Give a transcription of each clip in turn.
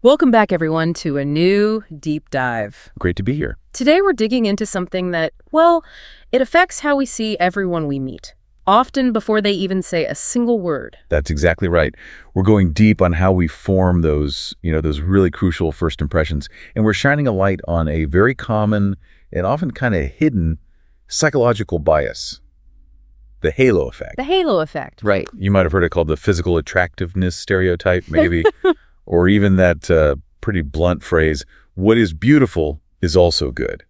Welcome back, everyone, to a new deep dive. Great to be here. Today, we're digging into something that, well, it affects how we see everyone we meet, often before they even say a single word. That's exactly right. We're going deep on how we form those really crucial first impressions, and we're shining a light on a very common and often kind of hidden psychological bias, the halo effect. The halo effect. Right. You might have heard it called the physical attractiveness stereotype, maybe, or even that pretty blunt phrase, what is beautiful is also good.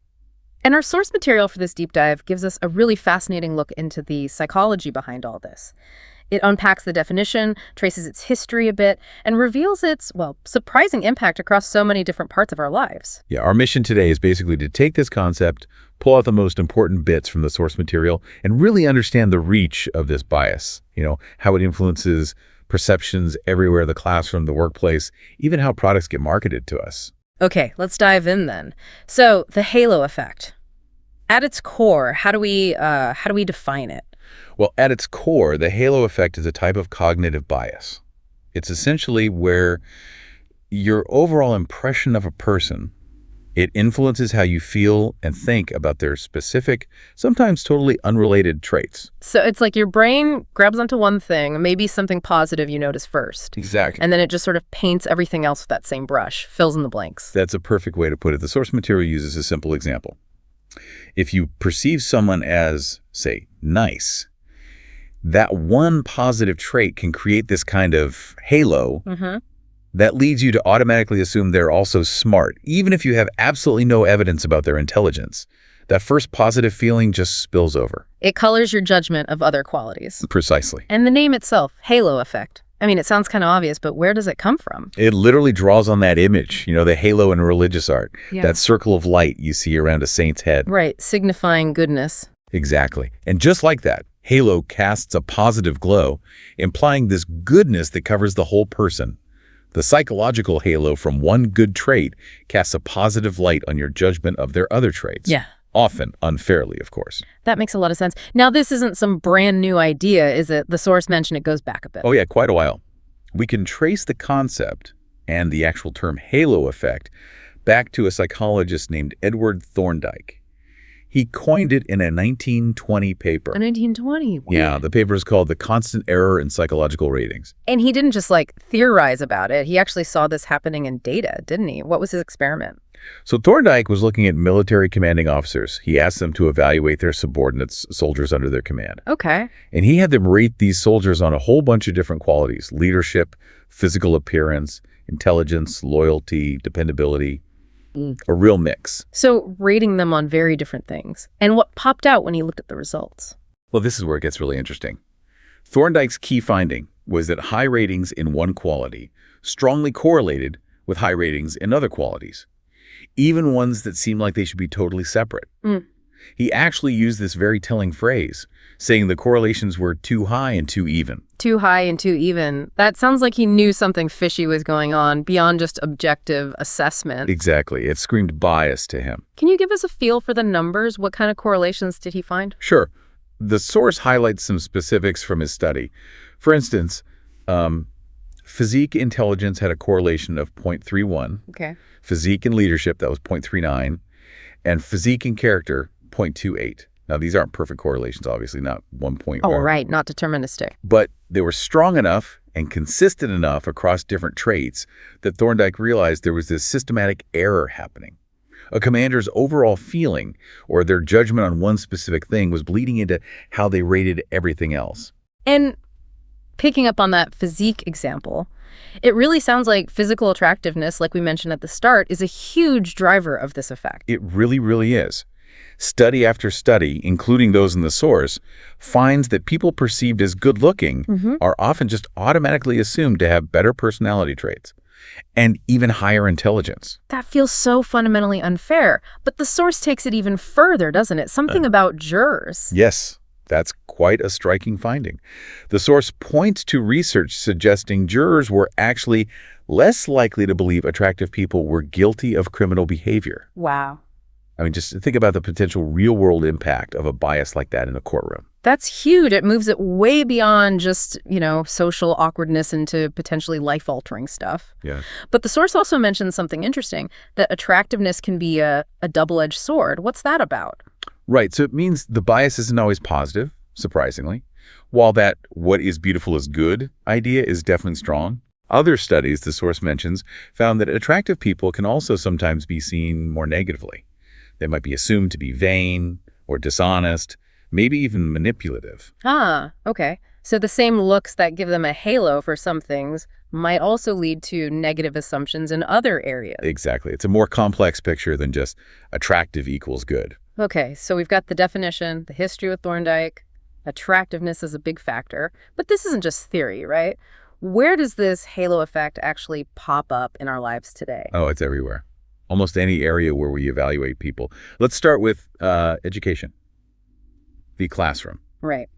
And our source material for this deep dive gives us a really fascinating look into the psychology behind all this. It unpacks the definition, traces its history a bit, and reveals its, well, surprising impact across so many different parts of our lives. Yeah, our mission today is basically to take this concept, pull out the most important bits from the source material, and really understand the reach of this bias, how it influences perceptions everywhere, the classroom, the workplace, even how products get marketed to us. Okay, let's dive in then. So, the halo effect. At its core, how do we define it? Well, at its core, the halo effect is a type of cognitive bias. It's essentially where your overall impression of a person, it influences how you feel and think about their specific, sometimes totally unrelated traits. So it's like your brain grabs onto one thing, maybe something positive you notice first. Exactly. And then it just sort of paints everything else with that same brush, fills in the blanks. That's a perfect way to put it. The source material uses a simple example. If you perceive someone as, say, nice, that one positive trait can create this kind of halo that leads you to automatically assume they're also smart, even if you have absolutely no evidence about their intelligence. That first positive feeling just spills over. It colors your judgment of other qualities. Precisely. And the name itself, halo effect. I mean, it sounds kind of obvious, but where does it come from? It literally draws on that image, the halo in religious art, that circle of light you see around a saint's head. Right, signifying goodness. Exactly. And just like that, halo casts a positive glow, implying this goodness that covers the whole person. The psychological halo from one good trait casts a positive light on your judgment of their other traits. Yeah. Often unfairly, of course. That makes a lot of sense. Now, this isn't some brand new idea, is it? The source mentioned it goes back a bit. Oh, yeah, quite a while. We can trace the concept and the actual term halo effect back to a psychologist named Edward Thorndike. He coined it in a 1920 paper. A 1920? Yeah, the paper is called The Constant Error in Psychological Ratings. And he didn't just, theorize about it. He actually saw this happening in data, didn't he? What was his experiment? So Thorndike was looking at military commanding officers. He asked them to evaluate their subordinates, soldiers under their command. Okay. And he had them rate these soldiers on a whole bunch of different qualities: leadership, physical appearance, intelligence, loyalty, dependability. A real mix. So rating them on very different things. And what popped out when he looked at the results? Well, this is where it gets really interesting. Thorndike's key finding was that high ratings in one quality strongly correlated with high ratings in other qualities, even ones that seemed like they should be totally separate. He actually used this very telling phrase, saying the correlations were too high and too even. Too high and too even. That sounds like he knew something fishy was going on beyond just objective assessment. Exactly. It screamed bias to him. Can you give us a feel for the numbers? What kind of correlations did he find? Sure. The source highlights some specifics from his study. For instance, physique intelligence had a correlation of 0.31. Okay. Physique and leadership, that was 0.39. And physique and character, 0.28. Now, these aren't perfect correlations, obviously, not 1 point. Oh, right, not deterministic. But they were strong enough and consistent enough across different traits that Thorndike realized there was this systematic error happening. A commander's overall feeling or their judgment on one specific thing was bleeding into how they rated everything else. And picking up on that physique example, it really sounds like physical attractiveness, like we mentioned at the start, is a huge driver of this effect. It really, really is. Study after study, including those in the source, finds that people perceived as good-looking are often just automatically assumed to have better personality traits and even higher intelligence. That feels so fundamentally unfair. But the source takes it even further, doesn't it? Something about jurors. Yes, that's quite a striking finding. The source points to research suggesting jurors were actually less likely to believe attractive people were guilty of criminal behavior. Wow. I mean, just think about the potential real-world impact of a bias like that in a courtroom. That's huge. It moves it way beyond just, social awkwardness into potentially life-altering stuff. Yeah. But the source also mentions something interesting, that attractiveness can be a double-edged sword. What's that about? Right. So it means the bias isn't always positive, surprisingly, while that what is beautiful is good idea is definitely strong. Other studies the source mentions found that attractive people can also sometimes be seen more negatively. They might be assumed to be vain or dishonest, maybe even manipulative. Ah, okay. So the same looks that give them a halo for some things might also lead to negative assumptions in other areas. Exactly. It's a more complex picture than just attractive equals good. Okay, so we've got the definition, the history with Thorndike, attractiveness is a big factor, but this isn't just theory, right? Where does this halo effect actually pop up in our lives today? Oh, it's everywhere. Almost any area where we evaluate people. Let's start with education, the classroom. Right.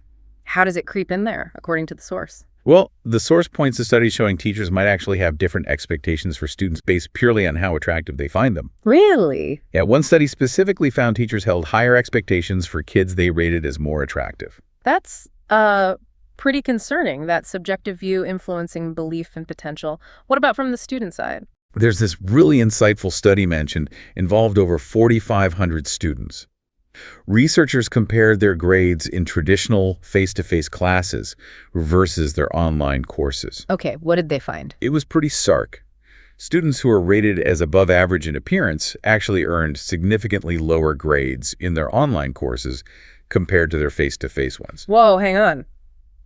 How does it creep in there, according to the source? Well, the source points to studies showing teachers might actually have different expectations for students based purely on how attractive they find them. Really? Yeah, one study specifically found teachers held higher expectations for kids they rated as more attractive. That's pretty concerning, that subjective view influencing belief and potential. What about from the student side? There's this really insightful study mentioned, involved over 4,500 students. Researchers compared their grades in traditional face-to-face classes versus their online courses. Okay, what did they find? It was pretty stark. Students who were rated as above average in appearance actually earned significantly lower grades in their online courses compared to their face-to-face ones. Whoa, hang on.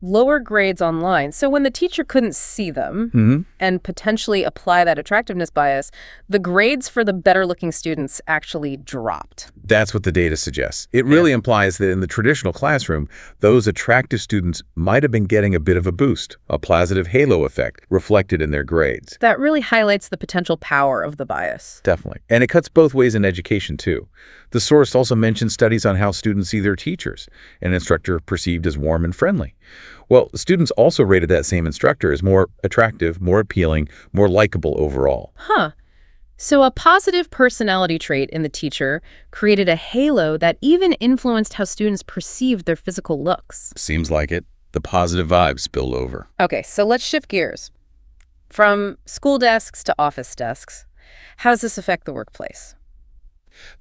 Lower grades online. So when the teacher couldn't see them and potentially apply that attractiveness bias, the grades for the better-looking students actually dropped. That's what the data suggests. It really implies that in the traditional classroom, those attractive students might have been getting a bit of a boost, a positive halo effect reflected in their grades. That really highlights the potential power of the bias. Definitely. And it cuts both ways in education, too. The source also mentions studies on how students see their teachers, an instructor perceived as warm and friendly. Well, students also rated that same instructor as more attractive, more appealing, more likable overall. Huh. So a positive personality trait in the teacher created a halo that even influenced how students perceived their physical looks. Seems like it. The positive vibes spilled over. Okay, so let's shift gears. From school desks to office desks, how does this affect the workplace?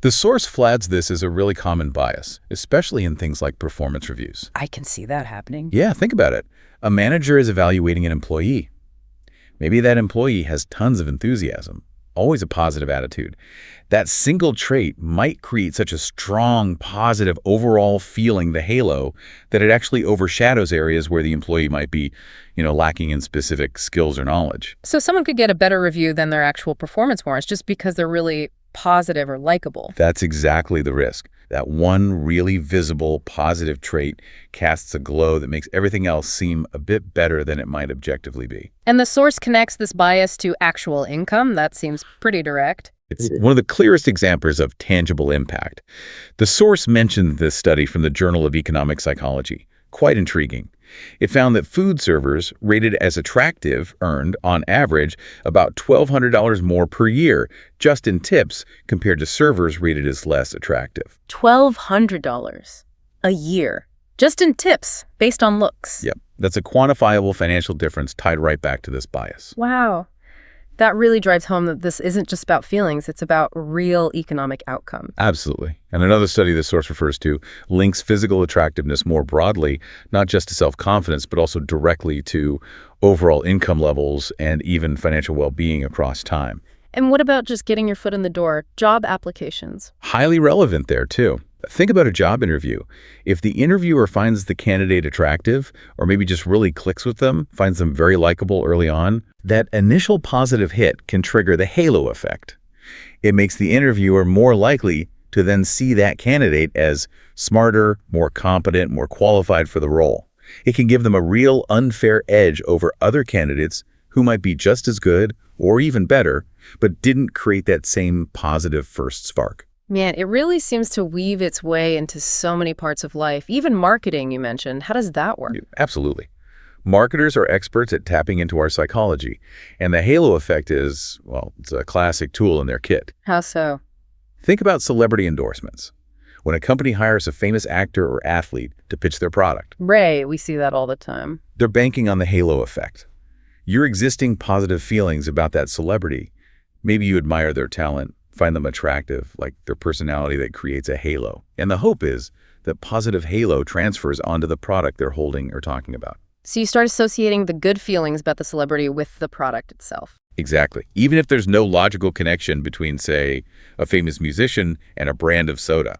The source flags this as a really common bias, especially in things like performance reviews. I can see that happening. Yeah, think about it. A manager is evaluating an employee. Maybe that employee has tons of enthusiasm, always a positive attitude. That single trait might create such a strong, positive overall feeling, the halo, that it actually overshadows areas where the employee might be, lacking in specific skills or knowledge. So someone could get a better review than their actual performance warrants just because they're really positive or likable. That's exactly the risk. That one really visible positive trait casts a glow that makes everything else seem a bit better than it might objectively be. And the source connects this bias to actual income. That seems pretty direct. It's one of the clearest examples of tangible impact. The source mentioned this study from the Journal of Economic Psychology. Quite intriguing. It found that food servers rated as attractive earned, on average, about $1,200 more per year, just in tips, compared to servers rated as less attractive. $1,200 a year, just in tips, based on looks. Yep, that's a quantifiable financial difference tied right back to this bias. Wow. That really drives home that this isn't just about feelings, it's about real economic outcome. Absolutely. And another study the source refers to links physical attractiveness more broadly, not just to self-confidence, but also directly to overall income levels and even financial well-being across time. And what about just getting your foot in the door, job applications? Highly relevant there, too. Think about a job interview. If the interviewer finds the candidate attractive, or maybe just really clicks with them, finds them very likable early on, that initial positive hit can trigger the halo effect. It makes the interviewer more likely to then see that candidate as smarter, more competent, more qualified for the role. It can give them a real unfair edge over other candidates who might be just as good or even better, but didn't create that same positive first spark. Man, it really seems to weave its way into so many parts of life. Even marketing, you mentioned. How does that work? Absolutely. Marketers are experts at tapping into our psychology, and the halo effect is, well, it's a classic tool in their kit. How so? Think about celebrity endorsements. When a company hires a famous actor or athlete to pitch their product, Right, we see that all the time. they're banking on the halo effect. Your existing positive feelings about that celebrity, maybe you admire their talent, find them attractive, like their personality that creates a halo. And the hope is that positive halo transfers onto the product they're holding or talking about. So you start associating the good feelings about the celebrity with the product itself. Exactly. Even if there's no logical connection between, say, a famous musician and a brand of soda,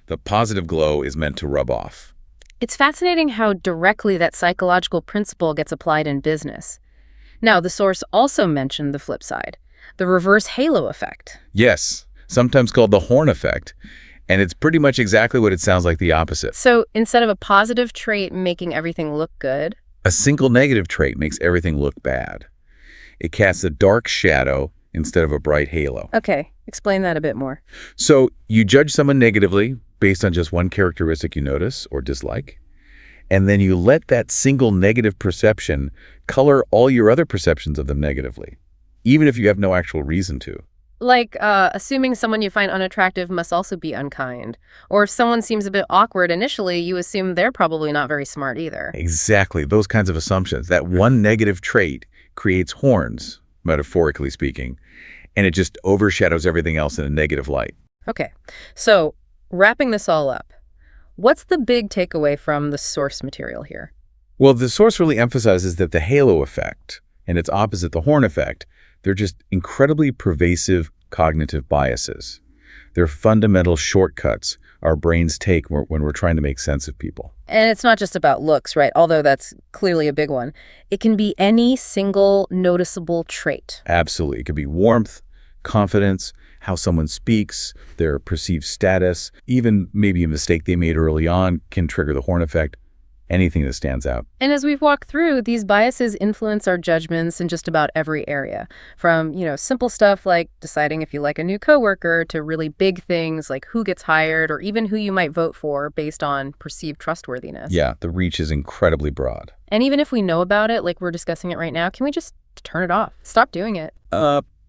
the positive glow is meant to rub off. It's fascinating how directly that psychological principle gets applied in business. Now, the source also mentioned the flip side, the reverse halo effect. Yes, sometimes called the horn effect, and it's pretty much exactly what it sounds like the opposite. So instead of a positive trait making everything look good, A single negative trait makes everything look bad. It casts a dark shadow instead of a bright halo. okay, explain that a bit more. So you judge someone negatively based on just one characteristic you notice or dislike, and then you let that single negative perception color all your other perceptions of them negatively, even if you have no actual reason to. Like, assuming someone you find unattractive must also be unkind. Or if someone seems a bit awkward initially, you assume they're probably not very smart either. Exactly, those kinds of assumptions. That one negative trait creates horns, metaphorically speaking, and it just overshadows everything else in a negative light. Okay, so wrapping this all up, what's the big takeaway from the source material here? Well, the source really emphasizes that the halo effect and its opposite, the horn effect, they're just incredibly pervasive cognitive biases. They're fundamental shortcuts our brains take when we're trying to make sense of people. And it's not just about looks, right? Although that's clearly a big one. It can be any single noticeable trait. Absolutely. It could be warmth, confidence, how someone speaks, their perceived status, even maybe a mistake they made early on can trigger the horn effect. Anything that stands out. And as we've walked through, these biases influence our judgments in just about every area. From, simple stuff like deciding if you like a new coworker to really big things like who gets hired or even who you might vote for based on perceived trustworthiness. Yeah, the reach is incredibly broad. And even if we know about it, like we're discussing it right now, can we just turn it off? Stop doing it.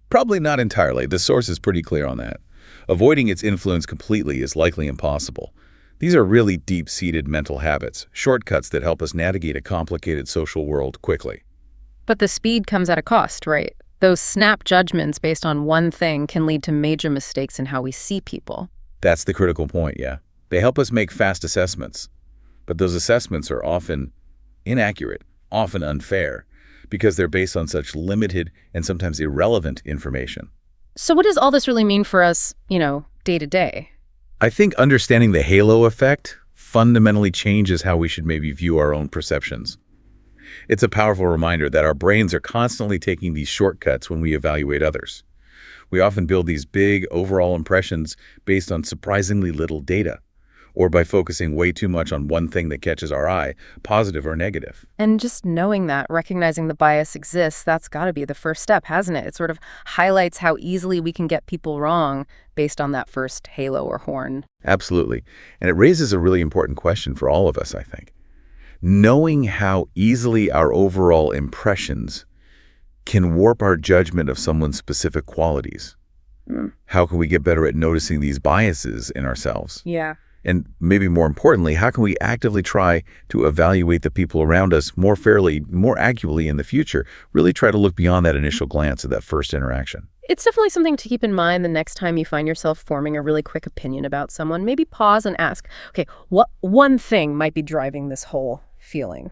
Probably not entirely. The source is pretty clear on that. Avoiding its influence completely is likely impossible. These are really deep-seated mental habits, shortcuts that help us navigate a complicated social world quickly. But the speed comes at a cost, right? Those snap judgments based on one thing can lead to major mistakes in how we see people. That's the critical point, yeah. They help us make fast assessments, but those assessments are often inaccurate, often unfair, because they're based on such limited and sometimes irrelevant information. So what does all this really mean for us, day to day? I think understanding the halo effect fundamentally changes how we should maybe view our own perceptions. It's a powerful reminder that our brains are constantly taking these shortcuts when we evaluate others. We often build these big overall impressions based on surprisingly little data, or by focusing way too much on one thing that catches our eye, positive or negative. And just knowing that, recognizing the bias exists, that's got to be the first step, hasn't it? It sort of highlights how easily we can get people wrong based on that first halo or horn. Absolutely. And it raises a really important question for all of us, I think. Knowing how easily our overall impressions can warp our judgment of someone's specific qualities. How can we get better at noticing these biases in ourselves? Yeah. And maybe more importantly, how can we actively try to evaluate the people around us more fairly, more accurately in the future? Really try to look beyond that initial glance at that first interaction. It's definitely something to keep in mind the next time you find yourself forming a really quick opinion about someone. Maybe pause and ask, okay, what one thing might be driving this whole feeling?